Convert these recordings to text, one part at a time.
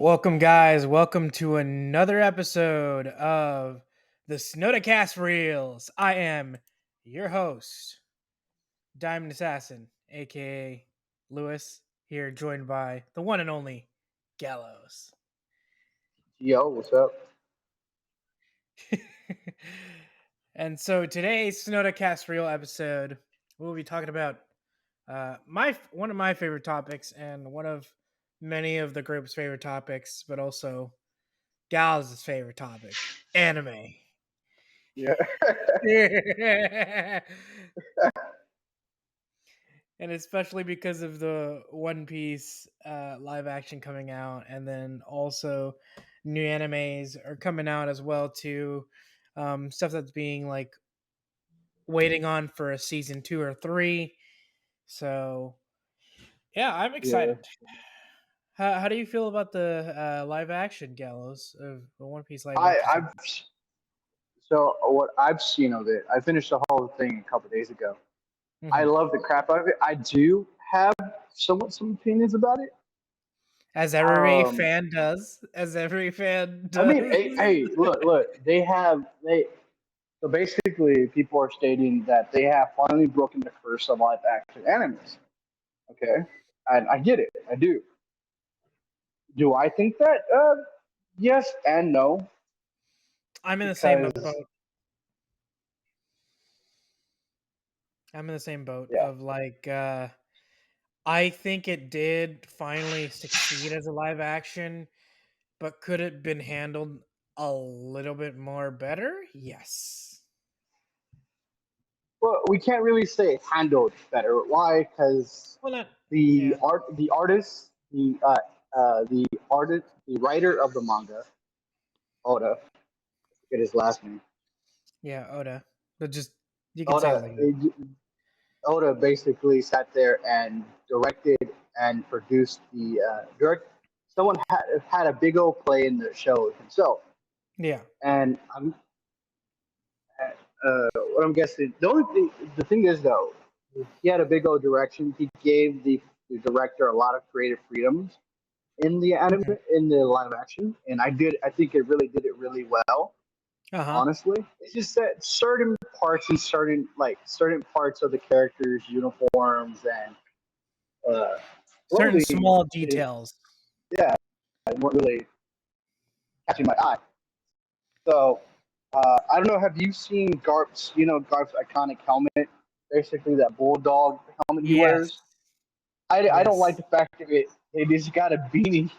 Welcome, guys. Welcome to another episode of the SnodaCast Reels. I am your host, DimondAssassin, aka Lewis, here joined by the one and only Gallows. Yo, what's up? And so today's SnodaCast Reel episode, we'll be talking about one of my favorite topics and one of many of the group's favorite topics, but also Gallows' favorite topic, anime. Yeah. And especially because of the One Piece live action coming out, and then also new animes are coming out as well too. Stuff that's being like waiting on for a season 2 or 3. So yeah, I'm Yeah. excited. How do you feel about the live action Gallows of the One Piece live I action I've so what I've seen of it, I finished the whole thing a couple days ago. I series? love the crap out of it. I do have somewhat some opinions about it. As every Um, fan does. As every fan I does. mean, hey, look, they so basically people are stating that they have finally broken the curse of live action animes. Okay, and I get it, I do. Do I think that? Yes and no, I'm in the same because boat. I'm in the same boat yeah. of like I think it did finally succeed as a live action, but could it been handled a little bit more better? Yes. Well, we can't really say handled better. Why? Because Well, not the yeah. the writer of the manga, Oda, I forget his last name. Yeah, Oda. But just you can say it Oda, like that. Oda basically sat there and directed and produced the direct. Someone had a big old play in the show himself, Yeah. and what I'm guessing. The thing is though, he had a big old direction. He gave the director a lot of creative freedoms in the anime Hmm. in the live action, and I think it really did it really well. Uh-huh. Honestly, it's just that certain parts of the characters' uniforms and uh, Certain clothing, small it, details. yeah, weren't really catching my eye. So I don't know. Have you seen Garp's? You know Garp's iconic helmet, basically that bulldog helmet he Yes. wears. I don't like Yes. the fact that they just got a beanie.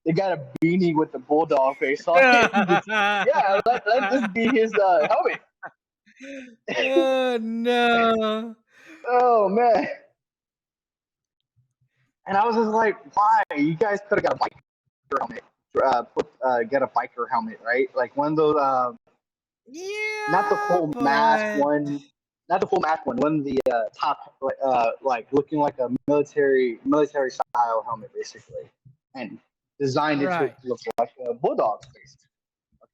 They got a beanie with the bulldog face on it. Yeah, let this be his helmet. Oh no. Oh man! And I was just like, why? You guys could have got a biker helmet. Get a biker helmet, right? Like one of those. Not the Yeah, full mask but one. Not the full mask one. One of the top, like looking like a military style helmet, basically, and designed it to right. look like a bulldog's face.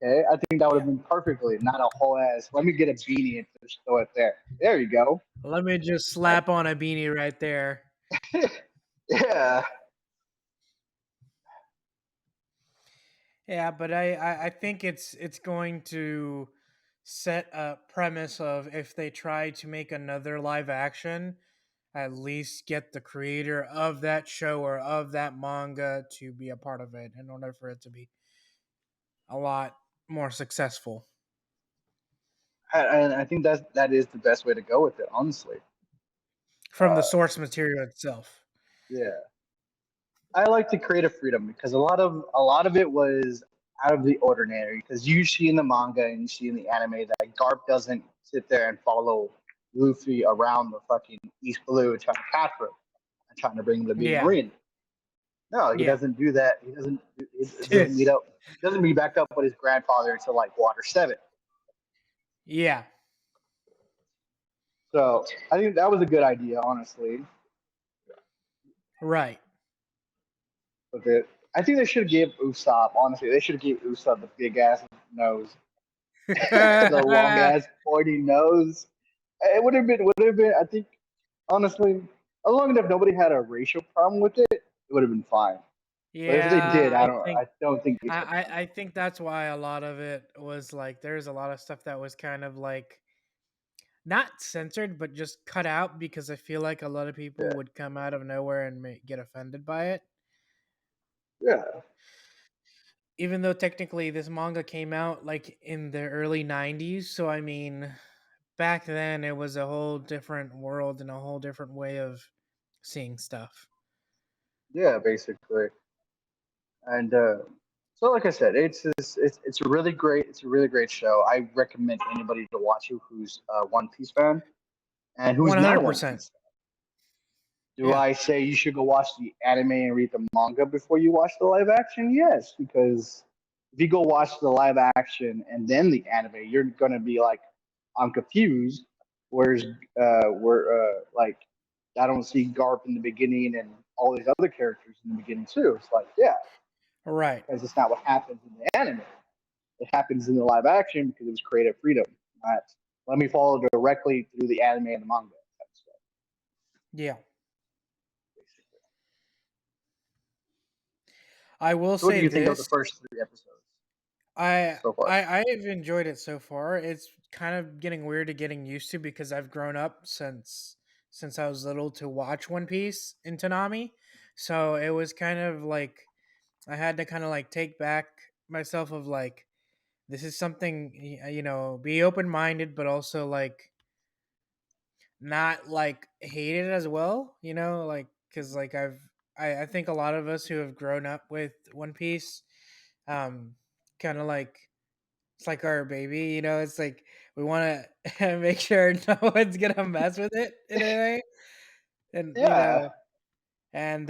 Okay, I think that would have Yeah. been perfectly, not a whole ass. Let me get a beanie and just throw it there. There you go. Let me just slap on a beanie right there. Yeah, Yeah, but I think it's going to set a premise of if they try to make another live action, at least get the creator of that show or of that manga to be a part of it in order for it to be a lot more successful. and I think that is the best way to go with it, honestly. From the Uh, source material itself. yeah, I like the creative freedom because a lot of it was out of the ordinary. Because you see in the manga and you see in the anime that Garp doesn't sit there and follow Luffy around the fucking East Blue trying to capture him and trying to bring him to be a Yeah. marine. No, he Yeah. doesn't do that. He doesn't meet up. He doesn't meet back up with his grandfather until like Water 7. Yeah. So I think that was a good idea, honestly. Right. With it, I think they should give Usopp. Honestly, they should give Usopp the big ass nose, the long ass pointy nose. It would have been. I think honestly, as long as nobody had a racial problem with it, it would have been fine. But if they Yeah, did, I don't think they I, should have done I think that's why a lot of it was like there's a lot of stuff that was kind of like not censored but just cut out because I feel like a lot of people that. would come out of nowhere and get offended by it. Yeah, yeah, Even though technically this manga came out like in the early 90s, so I mean back then it was a whole different world and a whole different way of seeing stuff. yeah, basically. And so, like I said, it's a really great show. I recommend anybody to watch it who's a One Piece fan and who's not a One 100%. Piece fan. Do Yeah. I say you should go watch the anime and read the manga before you watch the live action? Yes, because if you go watch the live action and then the anime, you're gonna be like, I'm confused. Where's like I don't see Garp in the beginning and all these other characters in the beginning too. It's like, yeah, Right. because it's not what happens in the anime. It happens in the live action because it was creative freedom. Not let me follow directly through the anime and the manga type stuff. Yeah. I will So, what do say you think of the this. first 3 episodes I so far? I've enjoyed it so far. It's kind of getting weird to getting used to because I've grown up since I was little to watch One Piece in Tanami. So it was kind of like I had to kind of like take back myself of like this is something be open minded but also like not like hate it as well, like because like I think a lot of us who have grown up with One Piece um kind of like it's like our baby, it's like we want to make sure no one's gonna mess with it in a way. And Yeah, and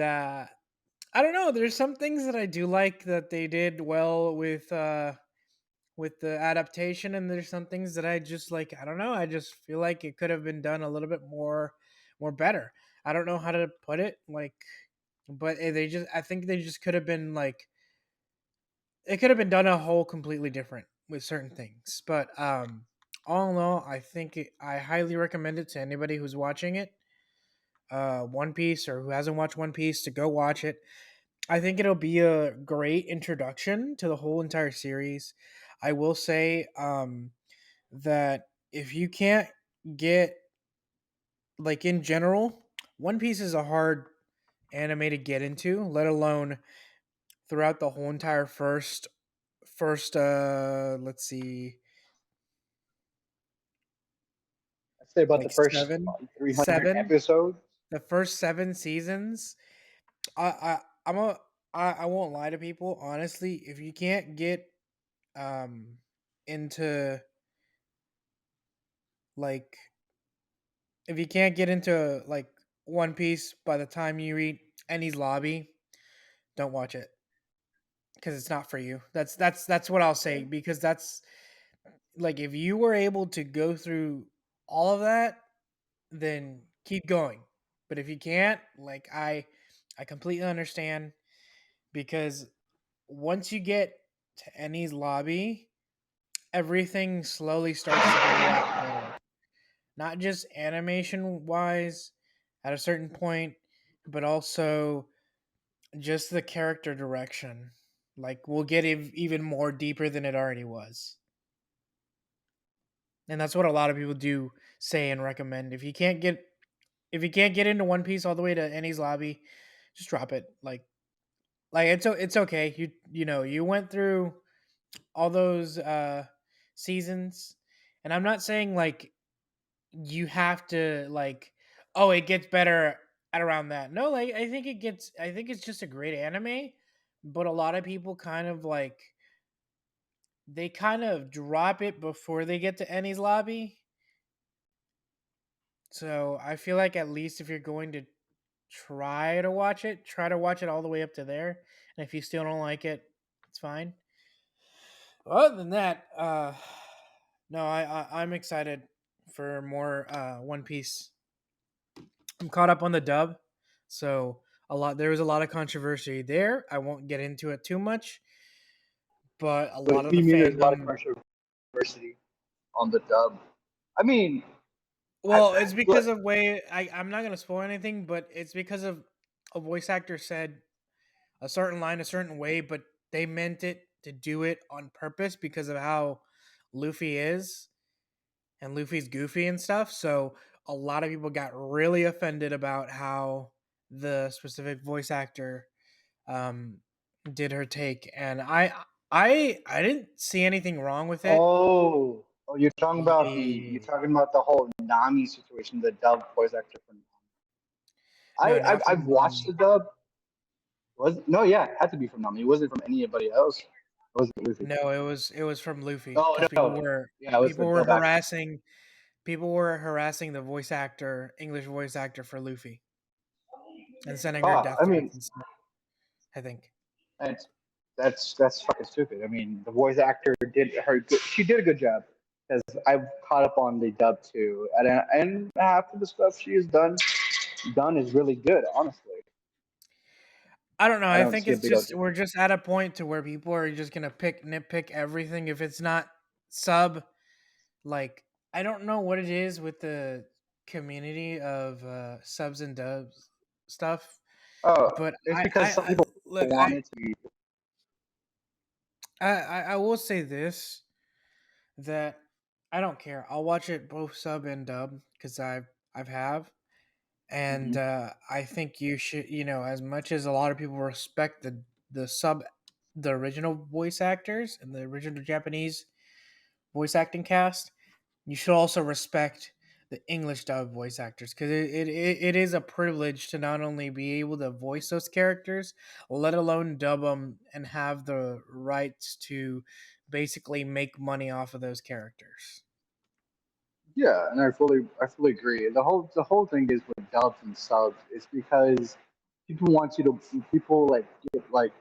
I don't know, there's some things that I do like that they did well with the adaptation, and there's some things that I just like, I don't know, I just feel like it could have been done a little bit more better. I don't know how to put it, like, but they just, I think they just could have been like, it could have been done a whole completely different with certain things. But all in all, I think I highly recommend it to anybody who's watching it. One Piece or who hasn't watched One Piece to go watch it. I think it'll be a great introduction to the whole entire series. I will say that if you can't get like in general, One Piece is a hard anime to get into, let alone throughout the whole entire first let's see, I'd say about the like first 300 seven, episodes. the first 7 seasons. I I I'm a I won't lie to people. Honestly, if you can't get um into like if you can't get into like One Piece by the time you read Ennie's Lobby, don't watch it because it's not for you. That's what I'll say, Okay. because that's like if you were able to go through all of that, then keep going. But if you can't, like I completely understand, because once you get to Ennie's Lobby, everything slowly starts to get a lot better. Not just animation wise at a certain point, but also just the character direction. Like we'll get even more deeper than it already was. And that's what a lot of people do say and recommend. If you can't get into One Piece all the way to Ennie's Lobby, just drop it. Like it's okay. You went through all those seasons, and I'm not saying like you have to like, oh, it gets better at around that. No, like I think it's just a great anime, but a lot of people kind of like they kind of drop it before they get to Ennie's Lobby. So I feel like at least if you're going to try to watch it all the way up to there. And if you still don't like it, it's fine. Other than that, no, I'm excited for more One Piece. I'm caught up on the dub, so there was a lot of controversy there. I won't get into it too much, but a What lot of do the you mean there's a lot of fandom. controversy on the dub? I mean, I, Well, it's look, because of way I'm not gonna spoil anything, but it's because of a voice actor said a certain line a certain way, but they meant it to do it on purpose because of how Luffy is, and Luffy's goofy and stuff. So a lot of people got really offended about how the specific voice actor um, did her take, and I didn't see anything wrong with it. Oh, you're Yeah. talking about the whole Nami situation, the dub voice actor for Nami. No, I've not from watched the dub. Was no, yeah, it had to be from Nami. It wasn't from anybody else. It wasn't Luffy. No, it was from Luffy Oh because no, yeah, it was the people were dub actor. harassing the voice actor, English voice actor for Luffy, and sending her Oh, death I threats mean, and stuff. I think. that's that's fucking stupid. I mean, the voice actor did her. She did a good job because I've caught up on the dub too, and half of the stuff she has done is really good. Honestly, I don't know. I I don't think see a it's big old just we're difference. just at a point to where people are just gonna nitpick everything if it's not sub. Like, I don't know what it is with the community of subs and dubs stuff, Oh, but it's because some I people look want it to be. I will say this, that I don't care. I'll watch it both sub and dub because I've have. And Mhm. I think you should, as much as a lot of people respect the original voice actors and the original Japanese voice acting cast, you should also respect the English dub voice actors because it is a privilege to not only be able to voice those characters, let alone dub them and have the rights to basically make money off of those characters. Yeah, and I fully agree. The whole thing is with dubs and subs is because people want you to people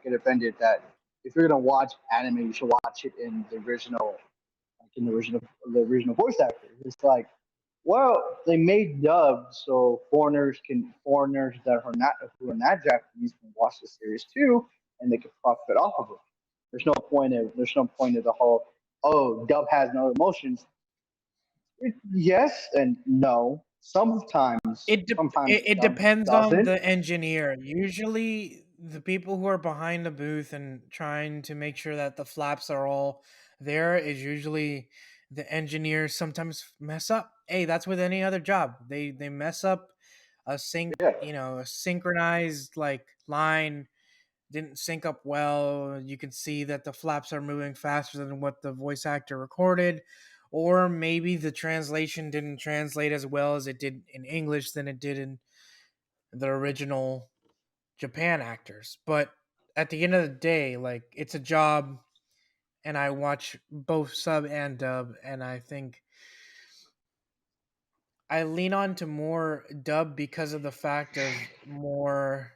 get offended that if you're gonna watch anime, you should watch it in the original, like in the original voice actor. It's like, well, they made dubs so foreigners that are not who are not Japanese can watch the series too, and they can profit off of it. There's no point of the whole, oh, dub has no emotions. Yes and no. Sometimes It dub depends on doesn't. the engineer. Usually, the people who are behind the booth and trying to make sure that the flaps are all there is usually the engineers. Sometimes mess up. Hey, that's with any other job. They mess up Yeah, a synchronized like line didn't sync up well. You can see that the flaps are moving faster than what the voice actor recorded, or maybe the translation didn't translate as well as it did in English than it did in the original Japan actors. But at the end of the day, like, it's a job, and I watch both sub and dub, and I think I lean on to more dub because of the fact of more.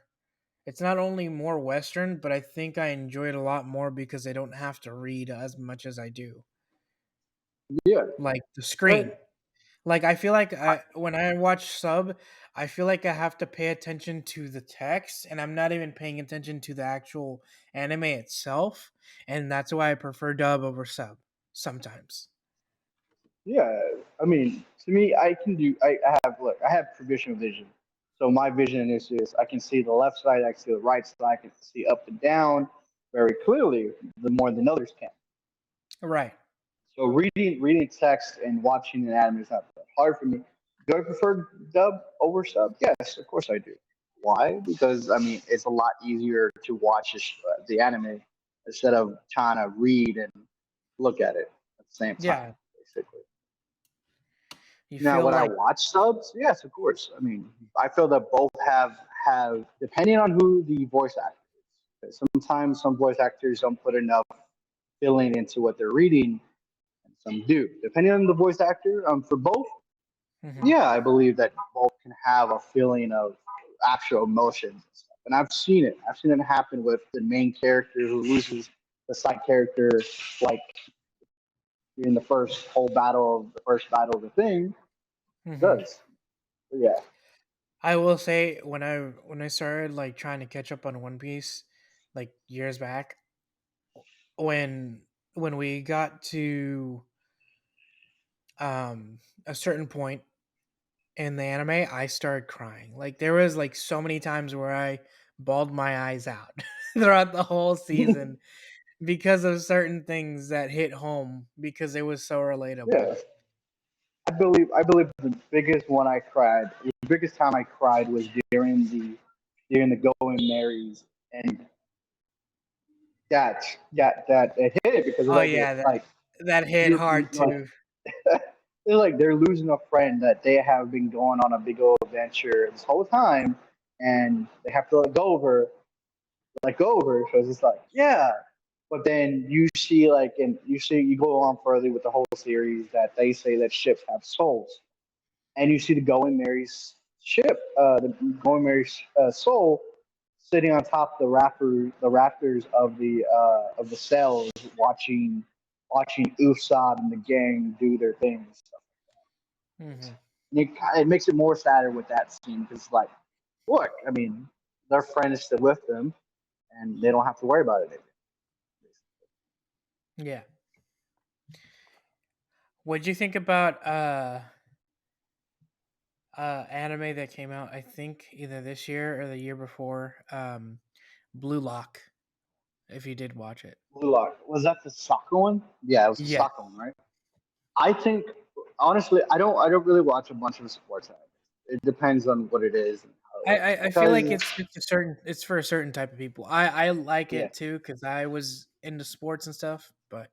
It's not only more Western, but I think I enjoy it a lot more because I don't have to read as much as I do. yeah. Like the And screen. Like, I feel like I, when I watch sub, I feel like I have to pay attention to the text, and I'm not even paying attention to the actual anime itself. And that's why I prefer dub over sub sometimes. yeah, I mean, to me, I can do. I have provisional vision. So my vision is just I can see the left side, I can see the right side, I can see up and down very clearly, the more than others can. Right. So reading text and watching an anime is not that hard for me. Do I prefer dub over sub? Yes, of course I do. Why? Because I mean it's a lot easier to watch the anime instead of trying to read and look at it at the same time, Yeah. basically. You Now, feel when I like watch subs, yes, of course. I mean, I feel that both have depending on who the voice actor is. Sometimes some voice actors don't put enough feeling into what they're reading, and some do. Depending on the voice actor, for both, mhm. yeah, I believe that both can have a feeling of actual emotions and stuff. And I've seen it. I've seen it happen with the main character who loses the side character, like in the first battle of the thing. It Mhm. does. But yeah. I will say when I started like trying to catch up on One Piece like years back, when we got to a certain point in the anime, I started crying. Like, there was like so many times where I bawled my eyes out throughout the whole season because of certain things that hit home because it was so relatable. Yeah, I believe the biggest one I cried, the biggest time I cried was during the Going Marys, and that it hit it because Oh yeah, that hit you're hard like too. it's like they're losing a friend that they have been going on a big old adventure this whole time, and they have to let go over. So it's just like, yeah. But then you see, and you go on further with the whole series that they say that ships have souls, and you see the Going Mary's ship, the Going Mary's soul, sitting on top of the rafters of the cells, watching Usad and the gang do their things. Hmm. And it makes it more sadder with that scene because, like, look, I mean, their friend is still with them, and they don't have to worry about it anymore. Yeah. What'd you think about anime that came out? I think either this year or the year before. Blue Lock. If you did watch it. Blue Lock, was that the soccer one? Yeah, it was the Yeah. soccer one, right? I think honestly, I don't really watch a bunch of sports anime. It depends on what it is and how it works. I feel like Because it's for a certain type of people. I like yeah, it too because I was into sports and stuff. But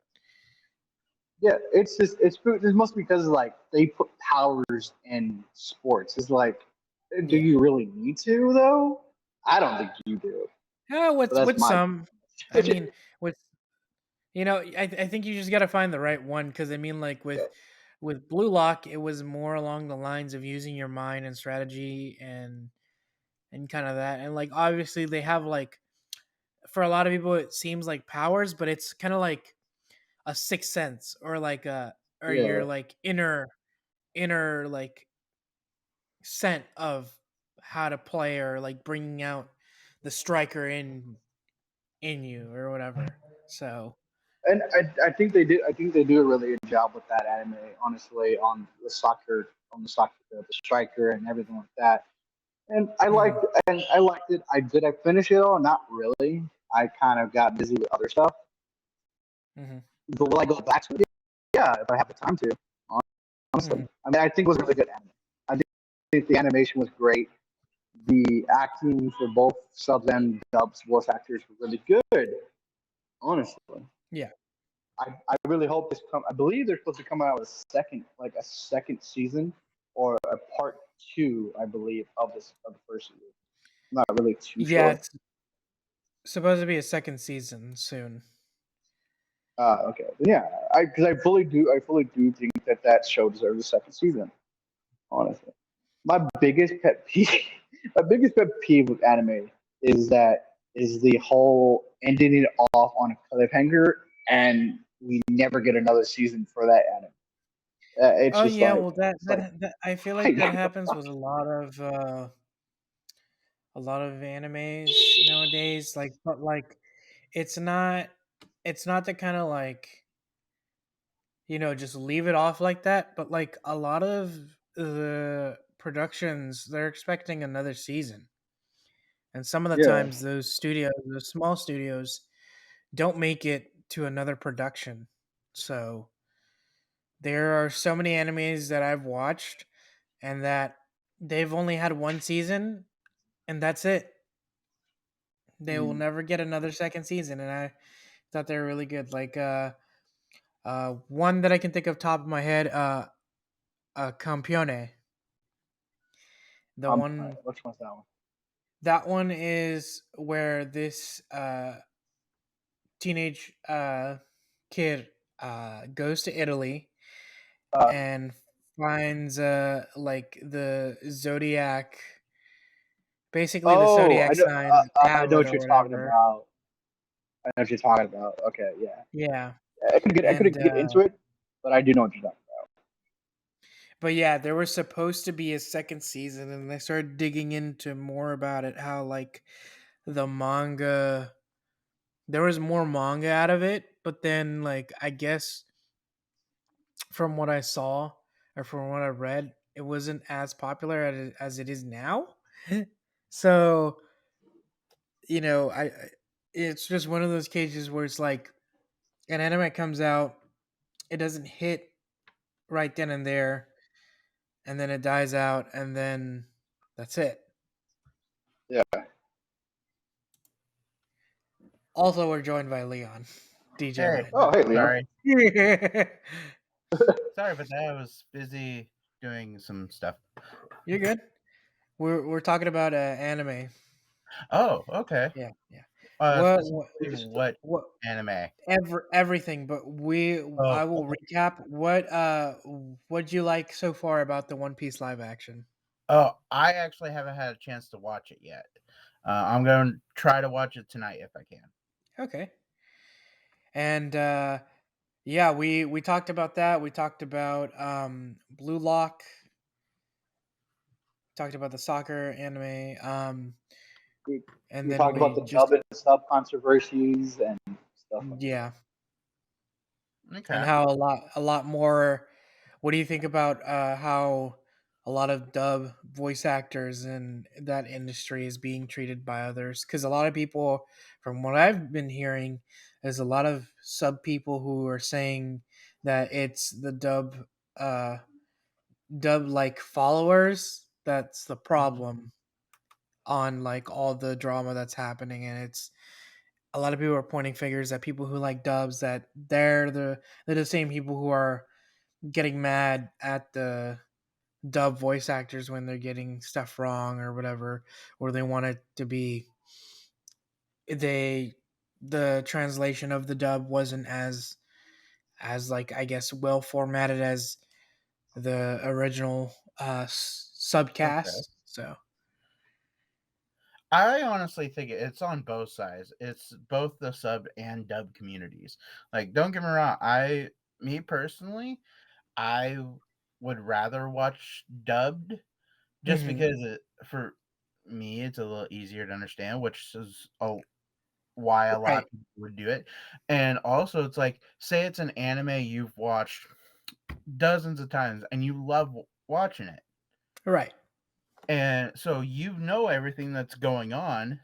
yeah, it's mostly because like they put powers in sports. It's like, do yeah, you really need to though? I don't think you do. But that's with my some, I mean, with I think you just got to find the right one because I mean, like yeah, with Blue Lock, it was more along the lines of using your mind and strategy and kind of that, and like obviously they have like for a lot of people it seems like powers, but it's kind of like a sixth sense or like a or your yeah. like inner like scent of how to play or like bringing out the striker in you or whatever. So And I think they do. I think they do a really good job with that anime. Honestly, on the soccer, the striker, and everything like that. And mhm, I liked it. I finish it all? Not really. I kind of got busy with other stuff. mhm, But will I go back to it? Yeah, if I have the time to. Honestly, mhm. I mean, I think it was really good anime. I think the animation was great. The acting for both subs and dubs voice actors were really good. Honestly, Yeah. I really hope this come. I believe they're supposed to come out with a second season or a part two. I believe of the first season. I'm not really too Yeah, sure. it's supposed to be a second season soon. Okay. Yeah, because I fully do think that show deserves a second season. Honestly, my biggest pet peeve, my biggest pet peeve with anime is the whole ending it off on a cliffhanger, and we never get another season for that anime. It's Oh just yeah, like well that it's like that I feel like that what the happens fuck? with a lot of animes nowadays like but like it's not it's not the kind of like just leave it off like that, but like a lot of the productions they're expecting another season. And some of the Yeah, times those small studios don't make it to another production. So there are so many animes that I've watched and that they've only had one season and that's it. They will mm, never get another second season and I thought they were really good. Like one that I can think of top of my head Campione. The one which one's that one? that one is where this teenage kid goes to Italy Uh, and finds like the zodiac, basically the oh, I zodiac know. sign I know tablet what or you're talking whatever. about. I know what you're talking about. Okay, yeah. Yeah, I and couldn't get into it, but I do know what you're talking but yeah, there was supposed to be a second season, and they started digging into more about it. How like the manga, there was more manga out of it, but then like I guess from what I saw or from what I read, it wasn't as popular as it is now. So it's just one of those cases where it's like an anime comes out, it doesn't hit right then and there, and then it dies out, and then that's it. Yeah. Also, we're joined by Leon, DJ Hey, Oh, Lionheart. hey, Leon. sorry. You're Sorry about that. I was busy doing some stuff. good. We're talking about anime. Oh, okay. Yeah, yeah. Specifically Just what What anime? everything, but Oh, I will recap what'd you like so far about the One Piece live action. oh, I actually haven't had a chance to watch it yet. I'm going to try to watch it tonight if I can. Okay. And yeah, we talked about that. We talked about Blue Lock, talked about the soccer anime, we, and we then talked about we the just dub and sub controversies and stuff like that. yeah, and Okay. how a lot more. What do you think about how a lot of dub voice actors in that industry is being treated by others? Because a lot of people, from what I've been hearing, there's a lot of sub people who are saying that it's the uh, dub like followers that's the Mhm. problem on like all the drama that's happening, and it's a lot of people are pointing fingers at people who like dubs that they're the same people who are getting mad at the dub voice actors when they're getting stuff wrong or whatever, or they want it to be they the translation of the dub wasn't as like I guess well formatted as the original Okay. subcast. So I honestly think it's on both sides. It's both the sub and dub communities. Like, don't get me wrong. Me personally, I would rather watch dubbed just mhm. because for me it's a little easier to understand, which is why a lot Right, of people would do it. And also, it's like, say it's an anime you've watched dozens of times and you love watching it. right. And so you know everything that's going on.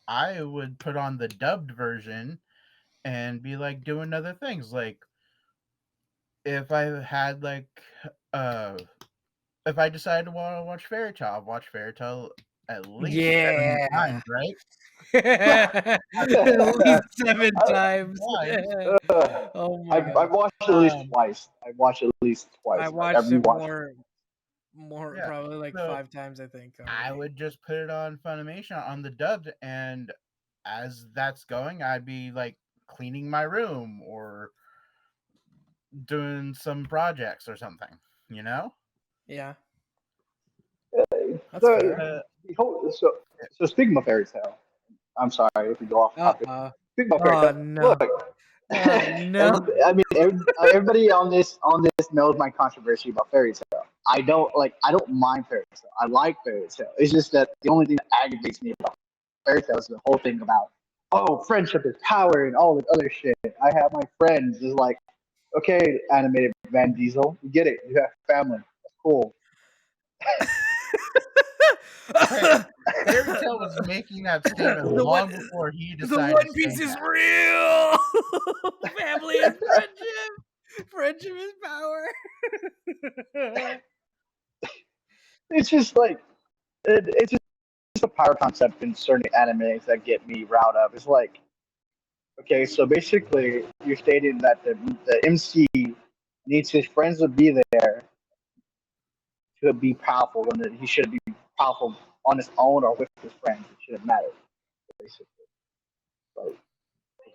I would put on the dubbed version and be like doing other things. Like if I had uh if I decided to want to watch Fairy Tale, I'll watch Fairy Tale at least 7 times, Yeah. right? At least 7 I, times. Times. Oh my I've god. watched it at least Um, twice. I've watched it at least I twice. I've watched it rewatched it. more yeah. probably like So 5 times I think I already. would just put it on Funimation on the dubbed, and as that's going, I'd be like cleaning my room or doing some projects or something, you know? Yeah, that's So, fair. Uh, so speaking of fairy tale, I'm sorry if we go off topic. Uh-uh. Speaking of fairy Oh, tale, no. look, Oh, no. everybody on this knows my controversy about fairy tale. I don't mind fairy tale. I like fairy tale. It's just that the only thing that aggravates me about fairy tale is the whole thing about friendship is power and all this other shit. I have my friends. Is like, okay, animated Van Diesel, you get it. You have family. That's cool. hey, Fairy Tale was making that statement The one long before he the decided to One say Piece is that. real. Family is friendship. Friendship is power. It's just like it's just a power concept in certain animes that get me riled up. It's like, okay, so basically you're stating that the MC needs his friends to be there to be powerful when he should be powerful on his own or with his friends. It shouldn't matter, basically. Like,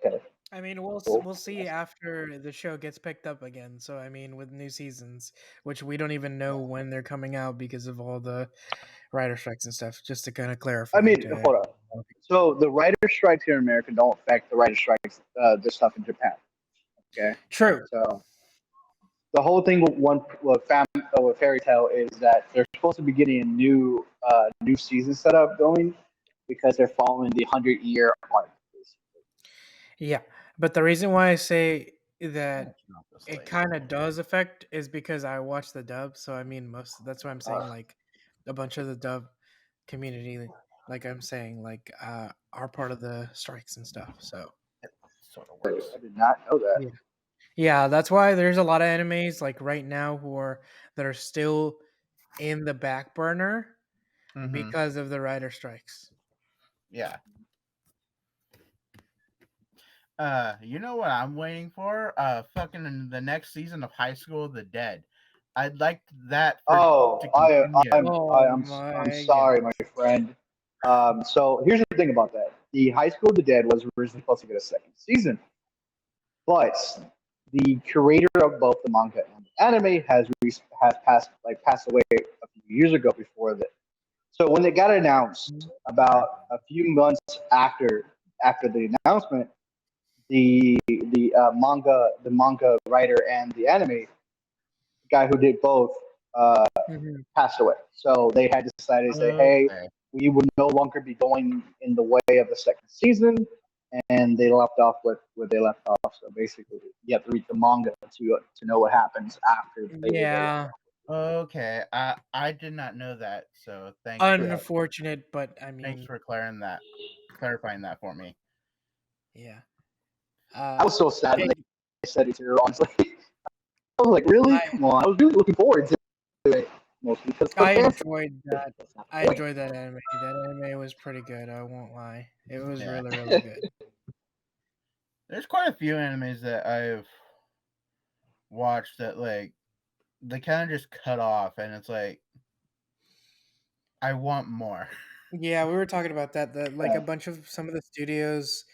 okay, I mean, we'll cool. we'll see after the show gets picked up again. So I mean, with new seasons, which we don't even know when they're coming out because of all the writer strikes and stuff. Just to kind of I clarify mean, to hold on. So the writer strikes here in America don't affect the writer strikes, the stuff in Japan. Okay, true. so the whole thing with Fairy Tale is that they're supposed to be getting a new season setup going because they're following the 100-year arc. Yeah, but the reason why I say that That's not this it late. kind of does affect is because I watch the dub. So I mean, most that's why I'm saying Uh, like a bunch of the dub community. like I'm saying, like are part of the strikes and stuff. So It sort of I works. did not know that. yeah, yeah, that's why there's a lot of animes like right now that are still in the back burner Mm-hmm. because of the writer strikes. Yeah. You know what I'm waiting for? Fucking the next season of High School of the Dead. I'd like that Oh, to continue. Oh I'm my sorry, my gosh. friend. So here's the thing about that: the High School of the Dead was originally supposed to get a second season, but the creator of both the manga and the anime has passed away a few years ago before that. So when it got announced about a few months after the announcement, the manga writer and the anime guy who did both Mhm. passed away. So they had decided to say, hey, Okay. we would no longer be going in the way of the second season, and they left off with where they left off. So basically, you have to read the manga to know what happens after they were they left Yeah, off. Okay. I did not know that. So Yeah, unfortunate, but I thanks mean, for clarifying that for me. yeah. I was so sad when Hey, they said it too. Honestly, I was like, really? I Come on! I was really looking forward to it, mostly because the I fans. enjoyed that. That's not I the point. enjoyed that anime. That anime was pretty good. I won't lie. It was Yeah. really, really good. There's quite a few animes that I've watched that like they kind of just cut off, and it's like I want more. Yeah, we were talking about that. That like Yeah, a bunch of some of the studios,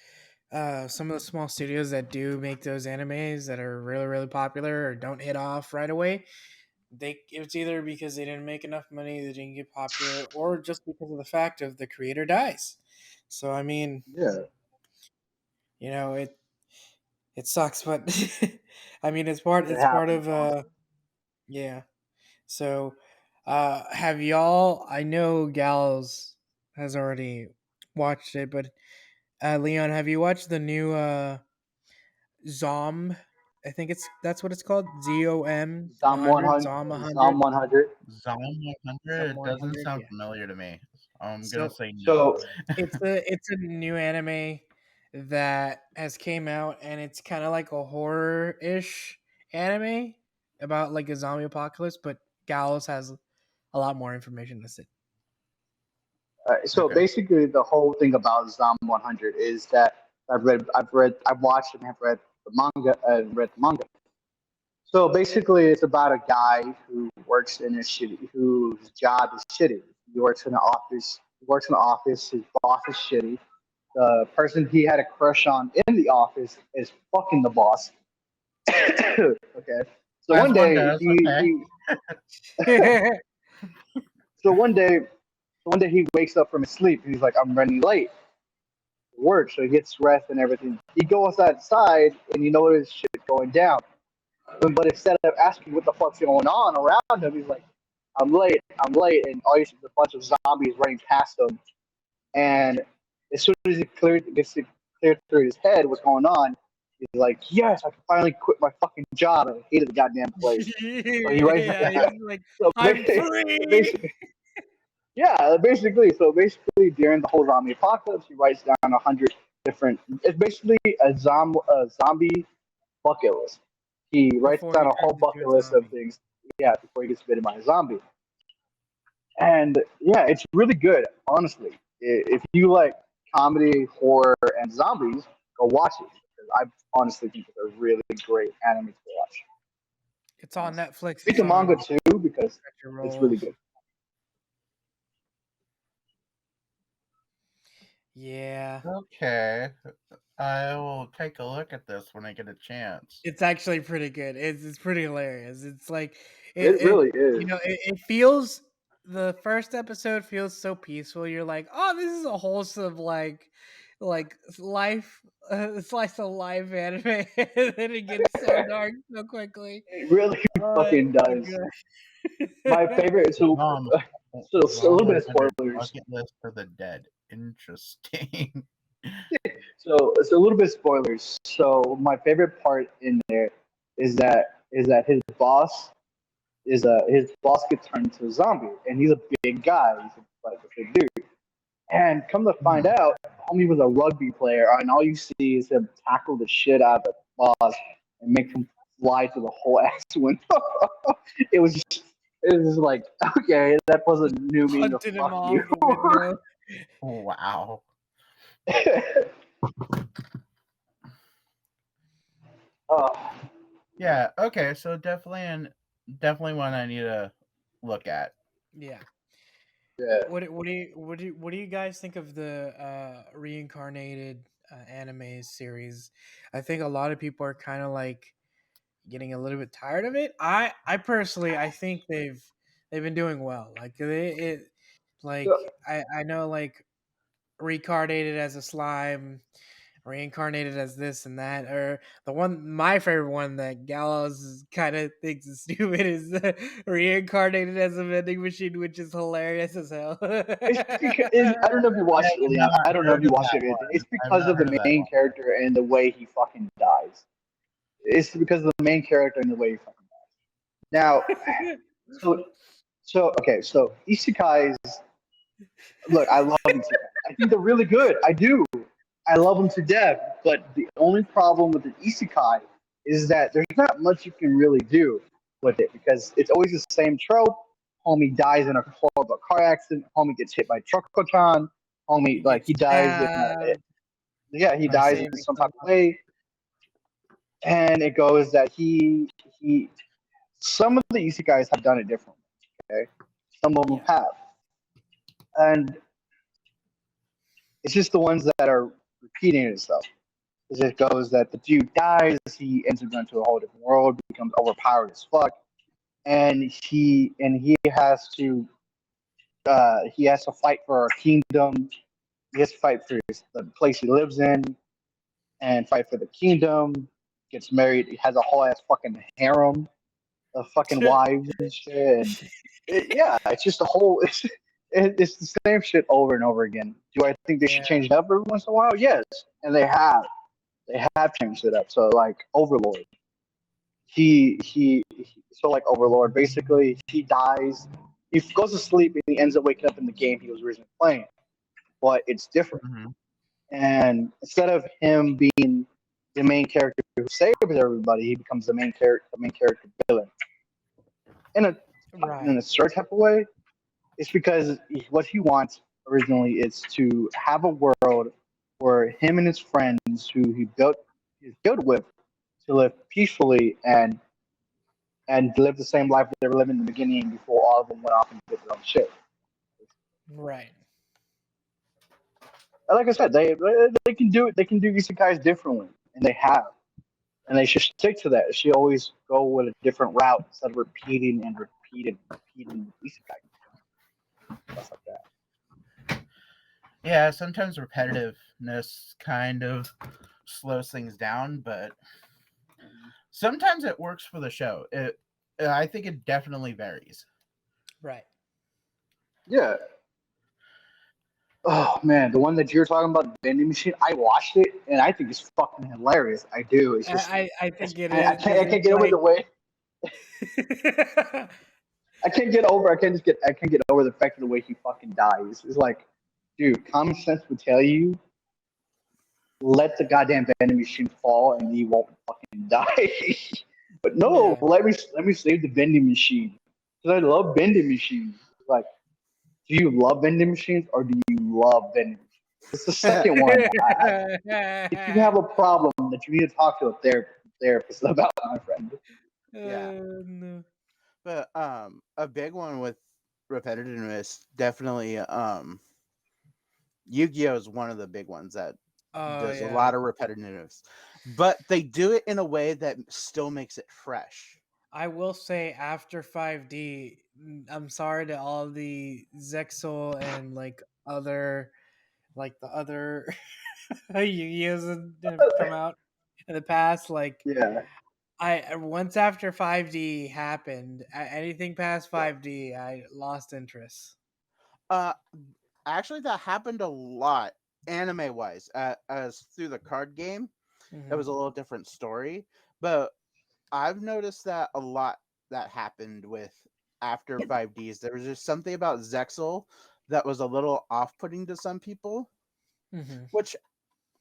some of the small studios that do make those animes that are really, really popular or don't hit off right away. It's either because they didn't make enough money, they didn't get popular, or just because of the fact of the creator dies. So I mean, yeah, it sucks, but I mean it it's part happens of honestly. yeah. So have y'all, I know Gallows has already watched it, but Leon, have you watched the new Zom? I think that's what it's called. ZOM Zom 100, 100, Zom Zom 100, 100. Zom Zom 100. It doesn't 100. sound Yeah. familiar to me. I'm gonna So say no. So it's a new anime that has came out, and it's kind of like a horror-ish anime about like a zombie apocalypse, but Gallows has a lot more information to say. so Okay. basically, the whole thing about Zom 100 is that I've watched and have read the manga. Read the manga. So basically, it's about a guy who works in a shitty, whose job is shitty. He works in an office. He works in an office. His boss is shitty. The person he had a crush on in the office is fucking the boss. Okay. So As one one day does. Okay. so one day, one day he wakes up from his sleep and he's like, I'm running late to work. So he gets dressed and everything. He goes outside and you know his shit going down. But instead of asking what the fuck's going on around him, he's like, I'm late, and all you see is a bunch of zombies running past him. And as soon as gets it cleared through his head what's going on, he's like, yes, I can finally quit my fucking job. I hated the goddamn place. So he writes Yeah, down. he's like, So I'm free. basically, yeah, basically during the whole zombie apocalypse, he writes down 100 different. It's basically a zombie bucket list. He writes Before down he a whole turns into bucket a list of zombie. things. Yeah, before he gets bitten by a zombie. And yeah, it's really good. Honestly, if you like comedy, horror, and zombies, go watch it. Because I honestly think it's a really great anime to watch. It's on Honestly, Netflix. read It's the manga on too because it's Crunchyroll. really good. Yeah. Okay. I will take a look at this when I get a chance. It's actually pretty good. It's pretty hilarious. It's like It really is. it feels, the first episode feels so peaceful. You're like, oh, this is a wholesome like life slice of life anime, and then it gets so dark so quickly. It really Oh, it's fucking so does. My good. favorite. Zom So a Zom little bit of 100 spoilers. bucket list for the dead. Interesting. So it's a little bit of spoilers. So my favorite part in there is that his boss gets turned into a zombie, and he's a big guy. He's like a big dude, And come to find out, homie was a rugby player, and all you see is him tackle the shit out of the boss and make him fly through the whole ass window. it was just, it was like, okay, that was a new meaning of Punted him fuck you. off the window. Wow. Oh, Yeah. Okay. So definitely one I need to look at. Yeah. yeah. What do you guys think of the reincarnated anime series? I think a lot of people are kind of like getting a little bit tired of it. I personally I think they've been doing well. Like So, I know like reincarnated as a slime, reincarnated as this and that, or the one my favorite one that Gallows kind of thinks is stupid is reincarnated as a vending machine, which is hilarious as hell. it's because, I don't know if you I watched have it, Leon. not I don't know if heard you of watched that it. It's one. I've because not of heard the of that main one. character and the way he fucking dies. It's because of the main character and the way he fucking dies. Now, so okay, so isekais. Look, I love isekais. I think they're really good. I do. I love them to death. But the only problem with an isekai is that there's not much you can really do with it because it's always the same trope. Homie dies in a horrible car accident. Homie gets hit by truck-o-tron. He Homie, like gets he dies in stabbed he or dies in saving some type of someone. way. And it goes that he some of the isekais have done it differently. Okay, some of them Yeah, have, and it's just the ones that are repeating itself. It just goes that the dude dies, he ends up going to a whole different world, becomes overpowered as fuck, and he has to fight for a kingdom. He has to fight for the place he lives in, and fight for the kingdom. Gets married. He has a whole ass fucking harem of fucking wives and shit. And yeah, it's just a whole. It's the same shit over and over again. Do I think they should yeah, change it up every once in a while? Yes, and they have. They have changed it up. So like Overlord, so like Overlord. Basically, he dies. He goes to sleep and he ends up waking up in the game he was originally playing, but it's different. Mm-hmm. And instead of him being the main character who saves everybody, he becomes the main character villain. In a right, certain type of way, it's because what he wants originally is to have a world where him and his friends who he's built with to live peacefully and live the same life they were living in the beginning before all of them went off and did their own shit. right. And like I said, they can do it. They can do isekais differently, and they have, and they should stick to that. They should always go with a different route instead of repeating and repeating isekai stuff like that. Yeah, sometimes repetitiveness kind of slows things down, but sometimes it works for the show. I think it definitely varies. Right. Yeah. Oh man, the one that you're talking about, the vending machine. I watched it and I think it's fucking hilarious. I do. It's just I think it is I because can't it's get over like the way I can't get over. I can't get over the fact of the way he fucking dies. It's like, dude, common sense would tell you let the goddamn vending machine fall and he won't fucking die. But no, yeah. let me save the vending machine because I love vending machines. Like, do you love vending machines or do you love vending machines? It's the second one. If you have a problem that you need to talk to a therapist about, my friend. Yeah, No. but a big one with repetitiveness definitely Yu-Gi-Oh is one of the big ones that Oh does a yeah. lot of repetitiveness, but they do it in a way that still makes it fresh. I will say after 5D, I'm sorry to all the Zexal and like other like the other Yu-Gi-Ohs that have come out in the past. Like Yeah. I once after 5D happened, anything past 5D, I lost interest. Uh, Actually, that happened a lot anime wise. As through the card game, it Hmm. was a little different story, but I've noticed that a lot that happened with after 5Ds. There was just something about Zexel that was a little off-putting to some people, Mhm. which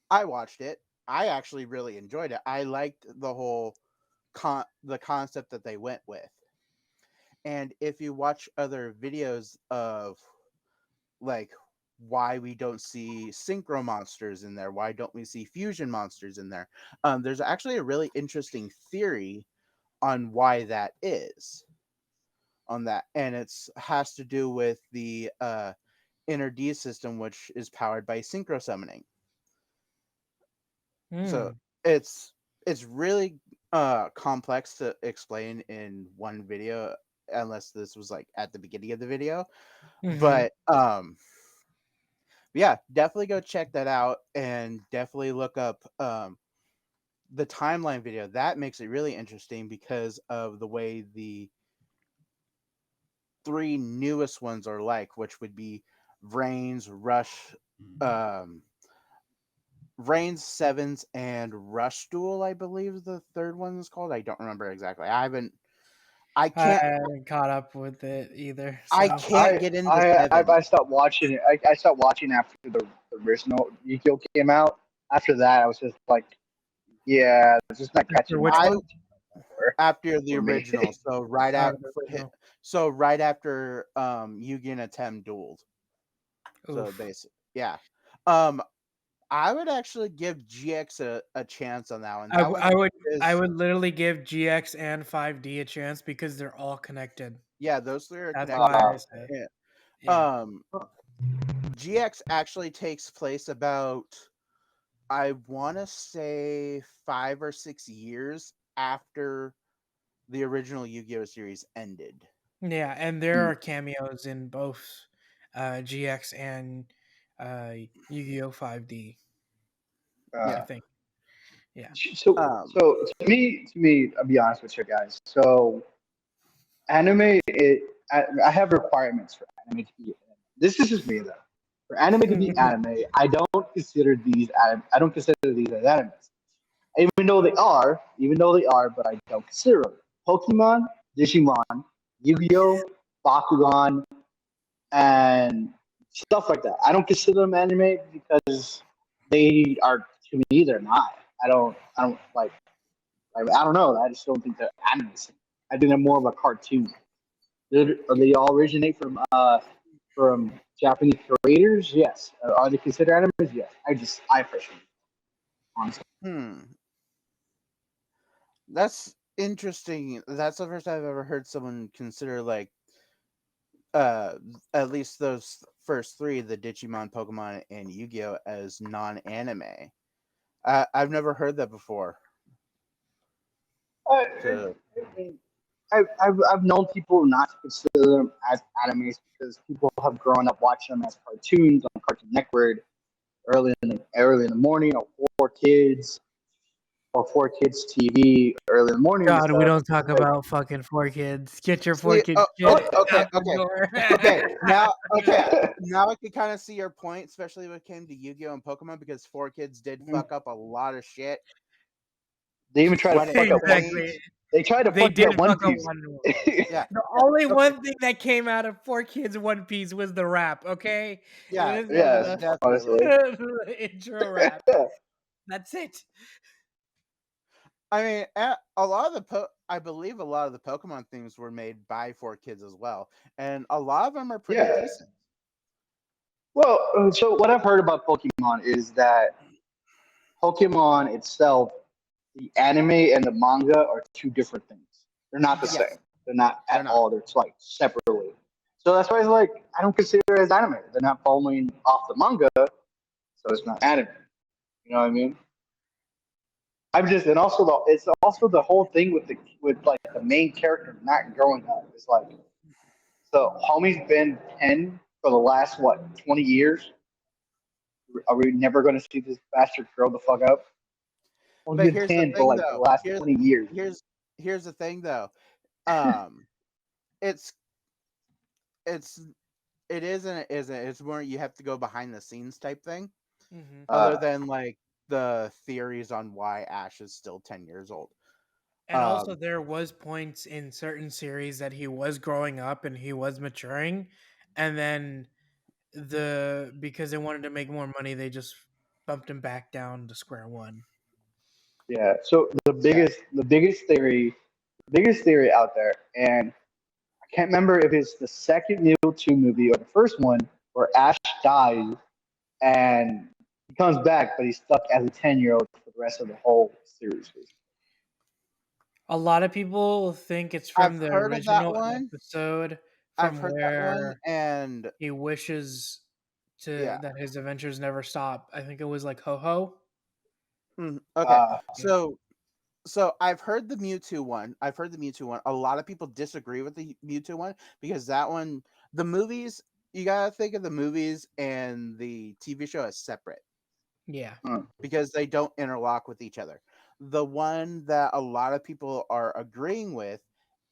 I watched it. I actually really enjoyed it. I liked the whole the concept that they went with. And if you watch other videos of like why we don't see synchro monsters in there, why don't we see fusion monsters in there, there's actually a really interesting theory on why that is on that, and it's has to do with the inner D system, which is powered by synchro summoning. So Mm. it's really complex to explain in one video, unless this was like at the beginning of the video. Mhm. But yeah, definitely go check that out, and definitely look up the timeline video. That makes it really interesting because of the way the three newest ones are like, which would be Reigns, Rush, um, Reigns, Sevens, and Rush Duel. I believe the third one is called. I don't remember exactly. I haven't. I I can't. haven't caught up with it either. I So can't get into Sevens. I stopped watching it. I stopped watching after the original Yu-Gi-Oh came out. After that, I was just like, yeah, it's just not after catching my which I one? attention anymore after the for me. original. So right Oh, at the hit. original. So right after Yugi and Atem dueled. So Oof. basically, yeah. Um, I would actually give GX a chance on that one. I, That w- one I would I is, would literally give GX and 5D a chance because they're all connected. yeah, those three are That's connected. why I Uh, say, Yeah. yeah. Um, GX actually takes place about, I want to say, 5 or 6 years after the original Yu-Gi-Oh series ended. Yeah, and there are cameos in both GX and uh, Yu-Gi-Oh! 5D, I Yeah. uh, think. Yeah. Um. to me, I'll be honest with you guys. So anime, I have requirements for anime to be. This is just me though. For anime to be anime, I don't consider these as animes. Even though they are, but I don't consider them. Pokemon, Digimon, Yu-Gi-Oh, Bakugan, and stuff like that. I don't consider them anime because they are, to me they're not. I don't I don't know. I just don't think they're animes. I think they're more of a cartoon. They all originate from Japanese creators. Yes. Are they considered animes? Yes. I personally, honestly. Hmm. That's interesting. That's the first time I've ever heard someone consider like uh at least those first three, the Digimon, Pokemon, and Yu-Gi-Oh, as non-anime. I've never heard that before. I, So I've known people not to consider them as animes because people have grown up watching them as cartoons on Cartoon Network early in the morning, or four kids TV early in the morning and God, we stuff. don't It's talk like, about fucking 4 kids. Get your see, 4 kids oh, shit okay, out the door. okay. Now I can kind of see your point, especially when it came to Yu-Gi-Oh and Pokemon, because 4 kids did fuck up a lot of shit they even try to when it fuck up One Exactly. Piece. They tried to They fuck up did One fuck up Piece. one. yeah, The only okay, one thing that came out of 4 kids One Piece was the rap. Okay, it yeah, was Yes, definitely. honestly. the intro rap. That's it. I mean, a lot of I believe a lot of the Pokemon things were made by 4 kids as well, and a lot of them are pretty Yeah. decent. Well, so what I've heard about Pokemon is that Pokemon itself, the anime and the manga are two different things. They're not the Yes, same. They're not they're at not. all. They're like separately. So that's why it's like I don't consider it as anime. They're not following off the manga, so it's not anime. You know what I mean? I'm just and also it's also the whole thing with like the main character not growing up. It's like so homie's been 10 for the last what 20 years. Are we never going to see this bastard grow the fuck up? Well, But he's been here's the 10 for thing, like the though. last 20 years. Here's here's the thing, though. Um, it's it's it is and it isn't. It's more you have to go behind the scenes type thing, Hmm. other Uh, than like the theories on why Ash is still 10 years old. And also, Um, there was points in certain series that he was growing up and he was maturing, and then because they wanted to make more money, they just bumped him back down to square one. Yeah. So the biggest theory out there, and I can't remember if it's the second Mewtwo movie or the first one where Ash dies and he comes back, but he's stuck as a 10-year-old for the rest of the whole series. A lot of people think it's I've from the heard of that original one. episode I've from heard that one, where and he wishes yeah. that his adventures never stop. I think it was like Ho Ho. Okay. Uh, So I've heard the Mewtwo one. A lot of people disagree with the Mewtwo one because that one, the movies, you gotta think of the movies and the TV show as separate Yeah. because they don't interlock with each other. The one that a lot of people are agreeing with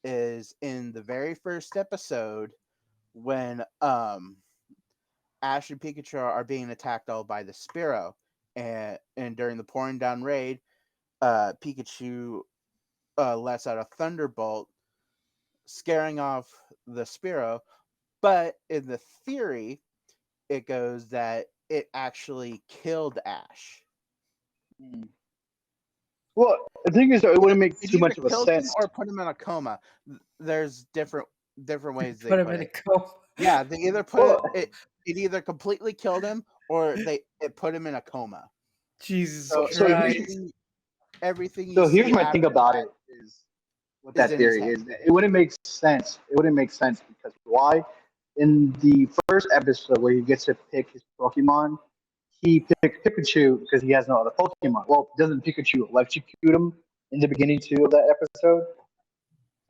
is in the very first episode when Ash and Pikachu are being attacked all by the Spearow, and during the pouring down raid, Pikachu lets out a thunderbolt, scaring off the Spearow. But in the theory, it goes that it actually killed Ash. well, the thing is, though, it wouldn't make It too either much of a killed him sense. or put him in a coma. There's different ways they Put him put in a it. coma. Yeah, they either put Well, it. It either completely killed him or it put him in a coma. Jesus So so Christ. everything you So here's see my after thing about that it is what is that in his theory head. is. It wouldn't make sense. It wouldn't make sense because why? In the first episode where he gets to pick his Pokemon, he picked Pikachu because he has no other Pokemon. Well, doesn't Pikachu electrocute him in the beginning too of that episode?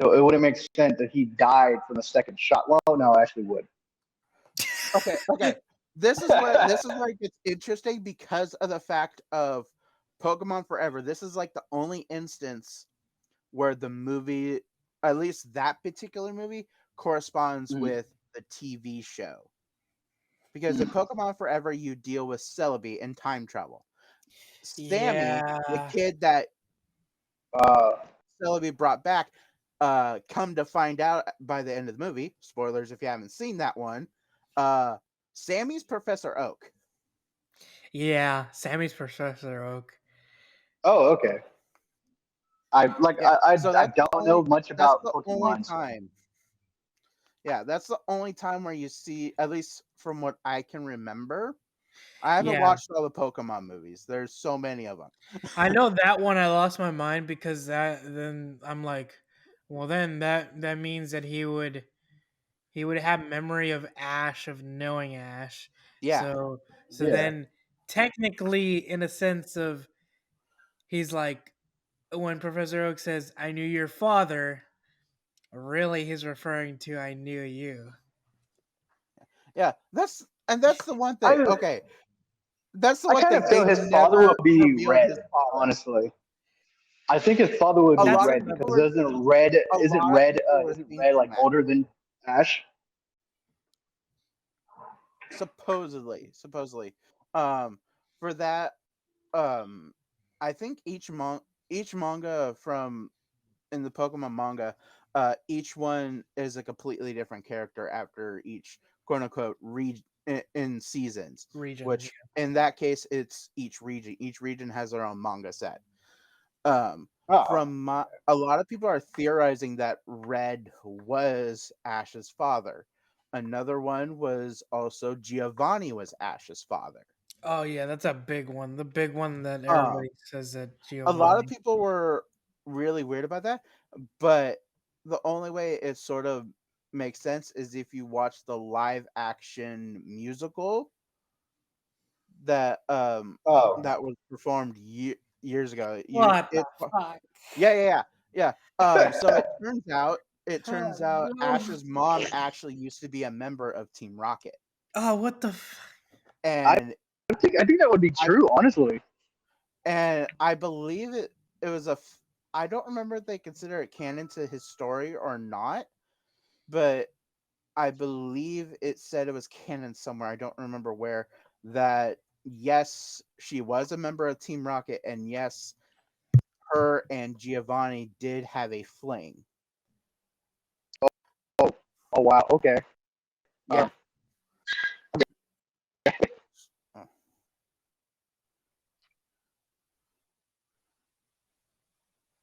So it wouldn't make sense that he died from the second shot. Well, no, it actually would. Okay. This is where it gets interesting because of the fact of Pokemon Forever. This is like the only instance where the movie, at least that particular movie, corresponds with the TV show. Because in Pokemon Forever, you deal with Celebi and time travel. Sammy, the Yeah. kid that Uh, Celebi brought back, come to find out by the end of the movie, spoilers if you haven't seen that one, Sammy's Professor Oak. Yeah. Sammy's Professor Oak. oh, okay. I So I don't know much that's about the only Pokemon. So. time. Yeah, that's the only time where you see, at least from what I can remember. I haven't Yeah. watched all the Pokemon movies. There's so many of them. I know that one I lost my mind because then I'm like, well then that means that he would have memory of Ash, of knowing Ash. Yeah. So Yeah. then technically in a sense of he's like when Professor Oak says, I knew your father, really he's referring to I knew you. Yeah, that's the one I thing. Okay. That's the I one kind thing. of feel They his father never would be revealed his Red. father. Honestly, I think his father would A be lot Red of because people were, isn't Red a isn't lot of Red people were isn't Red thinking like that. older than Ash? Supposedly. For that, I think each manga from in the Pokemon manga, each one is a completely different character after each quote unquote in seasons. Region. Which in that case, it's each region. Each region has their own manga set. A lot of people are theorizing that Red was Ash's father. Another one was also Giovanni was Ash's father. Oh yeah, that's a big one. The big one that Um, everybody says that a lot of Giovanni. people were really weird about that, but the only way it sort of makes sense is if you watch the live action musical that Oh, that was performed years ago. What the fuck? Yeah. So it Oh, turns out no. Ash's mom actually used to be a member of Team Rocket, Oh, what the fuck? and I think that would be true. Honestly, I believe it was I don't remember if they consider it canon to his story or not, but I believe it said it was canon somewhere. I don't remember where. That yes, she was a member of Team Rocket, and yes, her and Giovanni did have a fling. oh wow, okay. Yeah.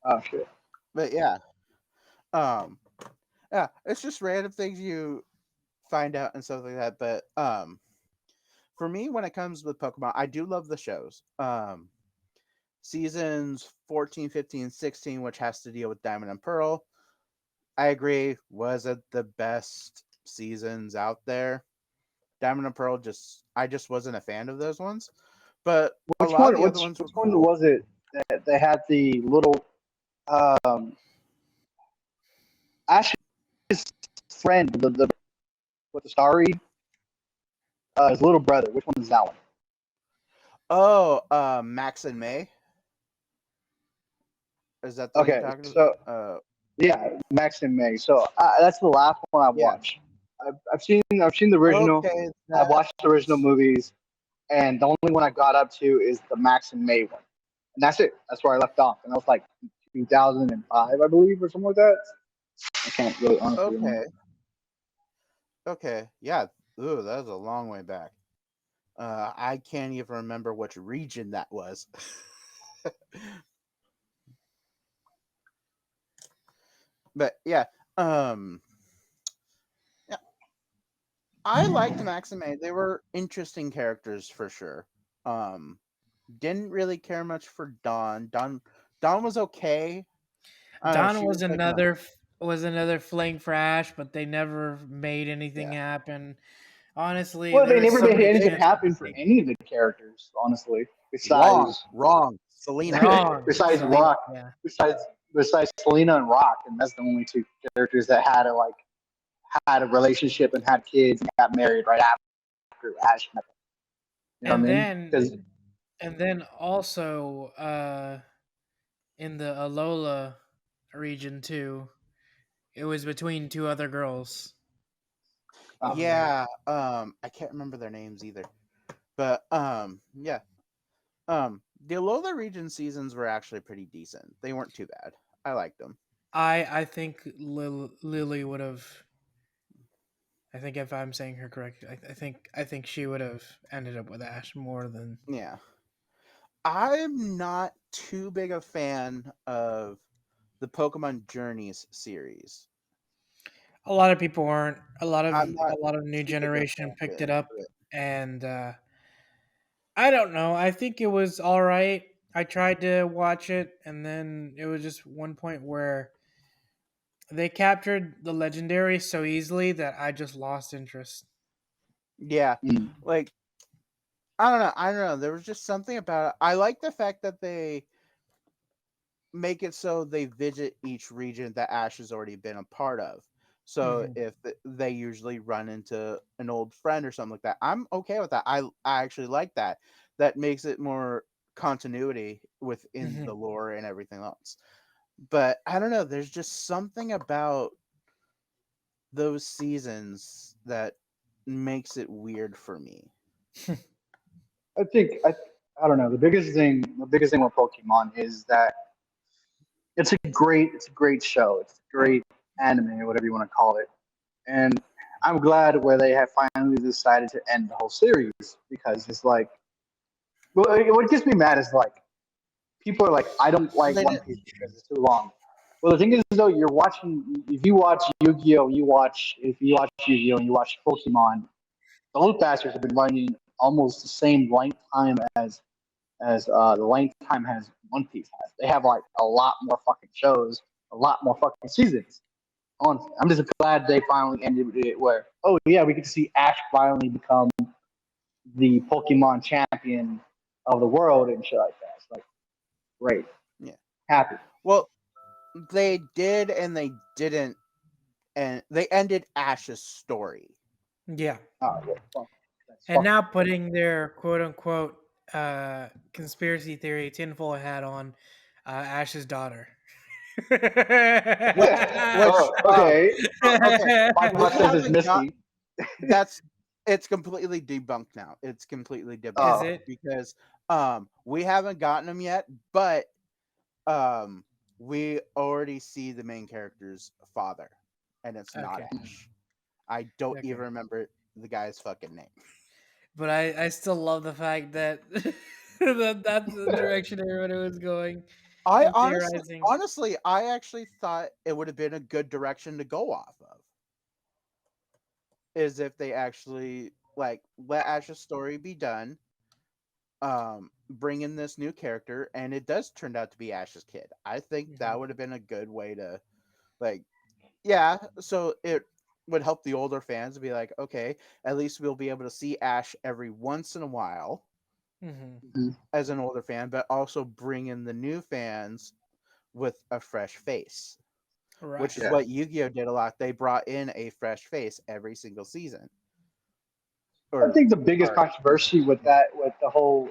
Oh shit. But yeah, um, yeah, it's just random things you find out and stuff like that. But for me, when it comes with Pokemon, I do love the shows. Seasons 14, 15, 16, which has to deal with Diamond and Pearl, I agree, wasn't the best seasons out there. Diamond and Pearl, I just wasn't a fan of those ones. But a Which lot one? of the other ones Which were one cool. was it that they had the little um, Ash's friend, the with the starry, his little brother? Which one is that one? Oh, Max and May. Is that the one you're Okay, talking so about? yeah, Max and May. So that's the last one I Yeah. watched. I've seen the original. Okay, I've watched the original that's movies, and the only one I got up to is the Max and May one, and that's it. That's where I left off, and that was like 2005, I believe, or something like that. I can't really honestly okay. remember. Okay, yeah. Ooh, that was a long way back. I can't even remember which region that was. But yeah, um, yeah, I liked Max and May. They were interesting characters for sure. Um, didn't really care much for Dawn. Dawn was okay. I don't know. Don She was was like an another fling for Ash, but they never made anything yeah. happen. Honestly, Well, there they was never so made many They anything chances happen to for take any of the characters, honestly. wrong, Besides, wrong. Selena. wrong. besides Selena, Rock, yeah. besides besides Selena and Rock, and that's the only two characters that had a relationship and had kids and got married right after Ash met them. You know what And I mean? then Because and then also in the Alola region too, it was between two other girls over there. Yeah. I can't remember their names either. But yeah. The Alola region seasons were actually pretty decent. They weren't too bad. I liked them. I think Lily would have. I think if I'm saying her correct, I think she would have ended up with Ash more than Yeah. I'm not too big a fan of the Pokemon Journeys series. a lot of people aren't. I'm not A lot of new too big a generation fan picked it of up, it. and I don't know. I think it was all right. I tried to watch it, and then it was just one point where they captured the legendary so easily that I just lost interest. Yeah. Like I don't know. I don't know. There was just something about it. I like the fact that they make it so they visit each region that Ash has already been a part of. So Hmm. if they usually run into an old friend or something like that, I'm okay with that. I actually like that. That makes it more continuity within Hmm. the lore and everything else. But I don't know. There's just something about those seasons that makes it weird for me. I think I don't know. The biggest thing with Pokemon is that it's a great show. It's a great anime or whatever you want to call it. And I'm glad where they have finally decided to end the whole series because it's like, well, what gets me mad is like people are like, I don't like They One did, Piece because it's too long. Well, the thing is though, you're watching. If you watch Yu-Gi-Oh, and you watch Pokemon, those bastards have been running almost the same length time as the length time has One Piece has. They have like a lot more fucking shows, a lot more fucking seasons. Honestly, I'm just glad they finally ended it where, oh yeah, we get to see Ash finally become the Pokemon champion of the world and shit like that. It's like great, yeah. happy. Well, they did and they didn't, and they ended Ash's story. Yeah, Oh yeah, that's and fucking now putting their quote unquote conspiracy theory tinfoil hat on Ash's daughter. Which, which, okay. okay, My we boss says it's haven't got Misty. that's it's completely debunked now. It's completely Is debunked Oh, it? because we haven't gotten them yet, but um we already see the main character's father, and it's not Okay. Ash. I don't even Okay. remember the guy's fucking name. But I still love the fact that that's the direction everybody was going. I I'm honestly, theorizing. honestly, I actually thought it would have been a good direction to go off of. Is if they actually like let Ash's story be done, bring in this new character, and it does turn out to be Ash's kid. I think that would have been a good way to, like, yeah. So it would help the older fans to be like, okay, at least we'll be able to see Ash every once in a while Mm-hmm. as an older fan, but also bring in the new fans with a fresh face, Right. which is Yeah. what Yu-Gi-Oh did a lot. They brought in a fresh face every single season. I think the biggest controversy with that, with the whole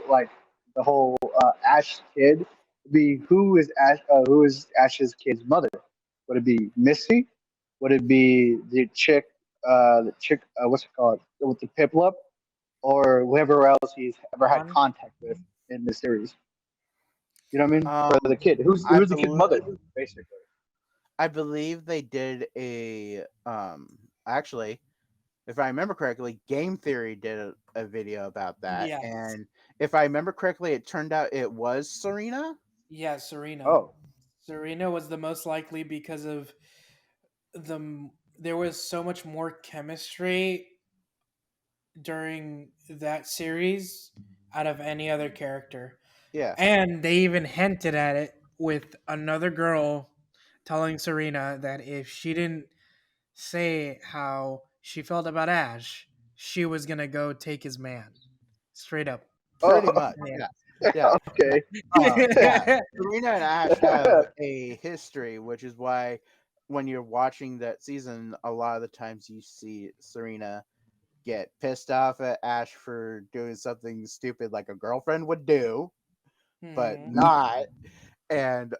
Ash kid, would be who is Ash's kid's mother? Would it be Missy? Would it be what's it called, with the Piplup, or whoever else he's ever had On. contact with in the series? You know what I mean? For the Um, kid, I who's the kid's mother, believe basically? I believe they did actually, if I remember correctly, Game Theory did a video about that, Yes. and if I remember correctly, it turned out it was Serena. Yeah, Serena. Oh, Serena was the most likely because of there was so much more chemistry during that series out of any other character. Yeah, And they even hinted at it with another girl telling Serena that if she didn't say how she felt about Ash, she was going to go take his man. Straight up. pretty oh, much. Yeah, yeah, okay. yeah. Serena and Ash have a history, which is why when you're watching that season, a lot of the times you see Serena get pissed off at Ash for doing something stupid like a girlfriend would do, but Mhm. not. And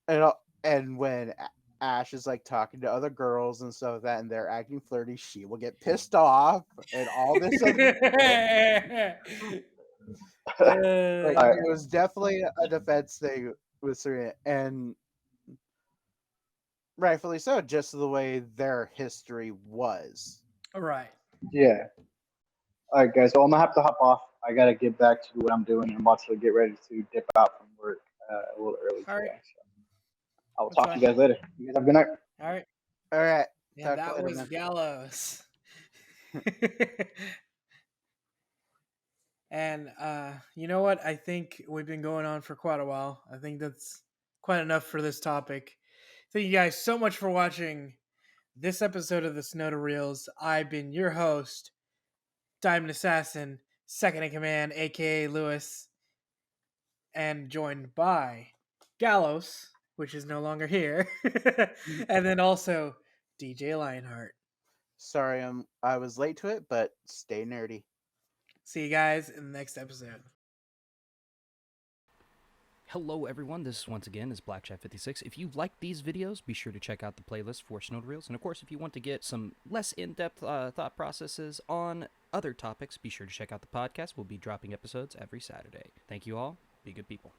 and and when Ash is like talking to other girls and stuff like that, and they're acting flirty, she will get pissed off and all this other shit. Like, All right. it was definitely a defense thing with Serena, and rightfully so, just the way their history was. Right. Yeah. All right, guys. So I'm gonna have to hop off. I gotta get back to what I'm doing. I'm about to get ready to dip out from work a little early All right. today. So I will That's talk to fine. you guys later. You guys have a good night. All right. All right, And talk that later, was man. Gallows. And you know what? I think we've been going on for quite a while. I think that's quite enough for this topic. Thank you guys so much for watching this episode of the SnodaReels. I've been your host, DimondAssassin, second in command, aka Lewis, and joined by Gallows, which is no longer here, and then also DJ Lionheart. Sorry, I was late to it, but stay nerdy. See you guys in the next episode. Hello everyone, this once again is BlackChat56. If you like these videos, be sure to check out the playlist for SnodaReels. And of course, if you want to get some less in-depth thought processes on other topics, be sure to check out the podcast. We'll be dropping episodes every Saturday. Thank you all. Be good people.